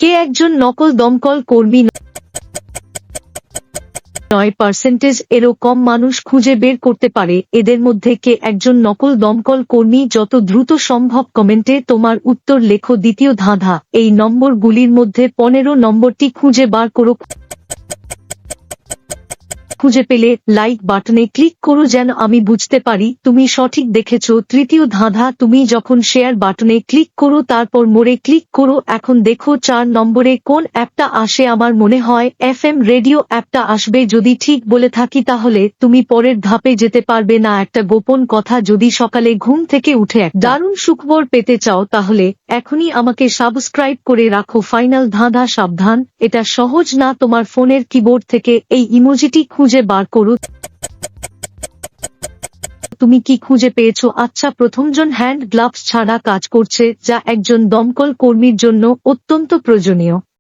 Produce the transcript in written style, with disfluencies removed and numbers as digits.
কে একজন নকল দমকল কর্মী নয়? পার্সেন্টেজ এরও কম মানুষ খুঁজে বের করতে পারে এদের মধ্যে কে একজন নকল দমকল কর্মী। যত দ্রুত সম্ভব কমেন্টে তোমার উত্তর লেখো। দ্বিতীয় ধাঁধা, এই নম্বরগুলির মধ্যে 15 নম্বরটি খুঁজে বার করো। খুঁজে পেলে লাইক বাটনে ক্লিক করো যেন আমি বুঝতে পারি তুমি সঠিক দেখেছো। তৃতীয় ধাঁধা, তুমি যখন শেয়ার বাটনে ক্লিক করো তারপর মোরে ক্লিক করো। এখন দেখো 4 নম্বরে কোন অ্যাপটা আসে। আমার মনে হয় FM রেডিও অ্যাপটা আসবে। যদি ঠিক বলে থাকি তাহলে তুমি পরের ধাপে যেতে পারবে না। একটা গোপন কথা, যদি সকালে ঘুম থেকে উঠে এক দারুণ সুখবর পেতে চাও তাহলে এখনই আমাকে সাবস্ক্রাইব করে রাখো। ফাইনাল ধাঁধা, সাবধান, এটা সহজ না। তোমার ফোনের কিবোর্ড থেকে এই ইমোজিটি খুঁজে বার করো। তুমি কি খুঁজে পেয়েছো? আচ্ছা, প্রথমজন হ্যান্ড গ্লাভস ছাড়া কাজ করছে, যা একজন দমকল কর্মীর জন্য অত্যন্ত প্রয়োজনীয়।